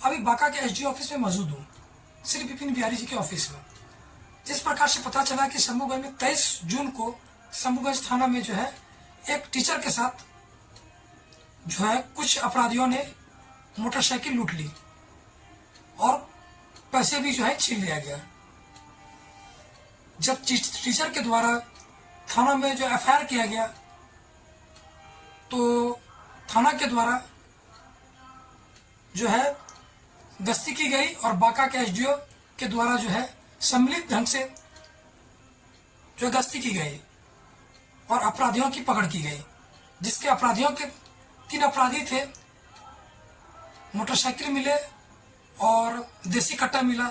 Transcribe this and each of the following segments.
अभी बांका के SDO office में मौजूद हूँ, श्री विपिन बिहारी जी के ऑफिस में। जिस प्रकार से पता चला कि शंभूगंज में 23 जून को शंभूगंज थाना में जो है एक टीचर के साथ जो है कुछ अपराधियों ने मोटरसाइकिल लूट ली और पैसे भी जो है छीन लिया गया। जब टीचर के द्वारा थाना में जो एफआईआर किया गया तो थाना के द्वारा जो है गश्ती की गई और बांका के एसडीओ के द्वारा जो है सम्मिलित ढंग से जो गश्ती की गई और अपराधियों की पकड़ की गई, जिसके अपराधियों के 3 अपराधी थे। मोटरसाइकिल मिले और देसी कट्टा मिला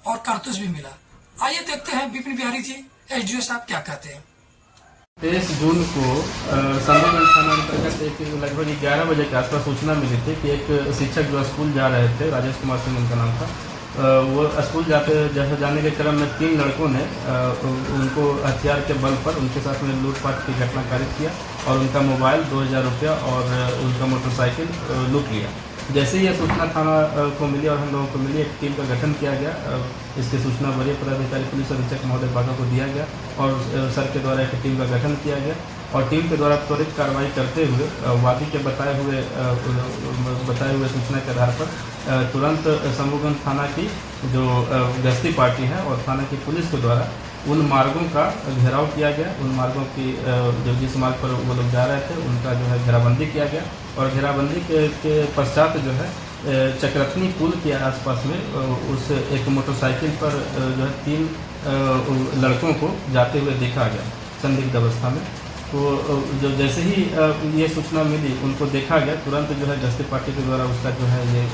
और कारतूस भी मिला। आइए देखते हैं विपिन बिहारी जी एसडीओ साहब क्या कहते हैं। 23 जून को शंभूगंज थाना अंतर्गत एक लगभग 11 बजे के आसपास सूचना मिली थी कि एक शिक्षक जो स्कूल जा रहे थे, राजेश कुमार सिंह उनका नाम था, वो स्कूल जाने के क्रम में 3 लड़कों ने उनको हथियार के बल पर उनके साथ में लूटपाट की घटना कारित किया और उनका मोबाइल 2000 रुपया और उनका मोटरसाइकिल लूट लिया। जैसे ही यह सूचना थाना को मिली और हम लोगों को मिली, एक टीम का गठन किया गया। इसकी सूचना वरीय पदाधिकारी पुलिस अधीक्षक महोदय बांका को दिया गया और सर के द्वारा एक टीम का गठन किया गया और टीम के द्वारा त्वरित कार्रवाई करते हुए वादी के बताए हुए सूचना के आधार पर तुरंत शंभूगंज थाना की जो गश्ती पार्टी है और थाना की पुलिस के द्वारा उन मार्गों का घेराव किया गया। उन मार्गों की जो जिस मार्ग पर वो लोग जा रहे थे उनका जो है घेराबंदी किया गया और घेराबंदी के पश्चात जो है चक्रतनी पुल के आसपास में उस एक मोटरसाइकिल पर जो है 3 लड़कों को जाते हुए देखा गया संदिग्ध अवस्था में। तो जो जैसे ही ये सूचना मिली उनको देखा गया, तुरंत जो है गश्ती पार्टी के द्वारा उसका जो है ये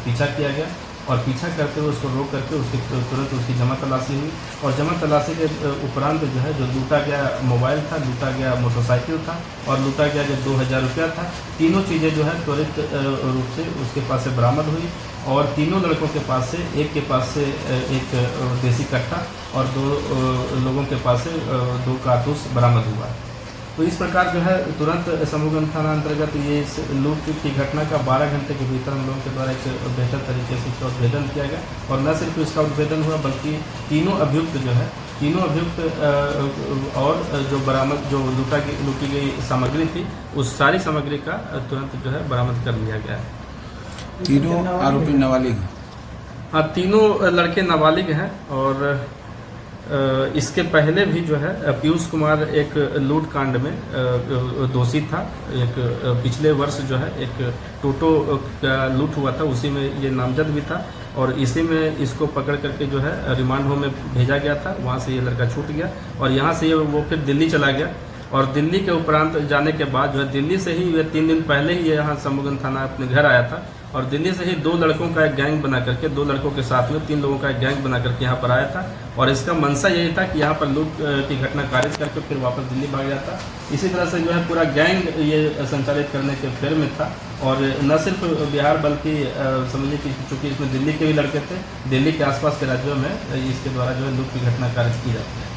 पीछा किया गया और पीछा करते हुए उसको रोक करके उसकी तुरंत उसकी जमा तलाशी हुई और जमा तलाशी के उपरांत जो है जो लूटा गया मोबाइल था, लूटा गया मोटरसाइकिल था और लूटा गया जो 2000 रुपया था, तीनों चीज़ें जो है त्वरित रूप से उसके पास से बरामद हुई और तीनों लड़कों के पास से एक के पास से एक देसी कट्टा और 2 लोगों के पास से 2 कारतूस बरामद हुआ। तो इस प्रकार जो है तुरंत शंभूगंज थाना अंतर्गत ये इस लूट की घटना का 12 घंटे के भीतर हम लोगों के द्वारा एक बेहतर तरीके से इसका उद्भेदन किया गया और न सिर्फ इसका उद्भेदन हुआ बल्कि तीनों अभियुक्त और जो बरामद जो लूटी गई सामग्री थी उस सारी सामग्री का तुरंत जो है बरामद कर लिया गया है। तीनों आरोपी नाबालिग? हाँ, तीनों लड़के नाबालिग हैं और इसके पहले भी जो है पीयूष कुमार एक लूट कांड में दोषी था। एक पिछले वर्ष जो है एक टोटो का लूट हुआ था, उसी में ये नामजद भी था और इसी में इसको पकड़ करके जो है रिमांड होम में भेजा गया था। वहाँ से ये लड़का छूट गया और यहाँ से वो फिर दिल्ली चला गया और दिल्ली के उपरांत जाने के बाद जो है दिल्ली से ही ये 3 दिन पहले ही ये यहाँ शंभूगंज थाना अपने घर आया था और दिल्ली से ही 2 लड़कों का एक गैंग बना करके 2 लड़कों के साथ में 3 लोगों का एक गैंग बना करके यहाँ पर आया था और इसका मंशा यही था कि यहाँ पर लूट की घटना कारित करके फिर वापस दिल्ली भाग जाता। इसी तरह से जो है पूरा गैंग ये संचालित करने के फेर में था और न सिर्फ बिहार बल्कि समझिए कि चूँकि इसमें दिल्ली के भी लड़के थे, दिल्ली के आसपास के राज्यों में इसके द्वारा जो है लूट की घटना कारित की जाती है।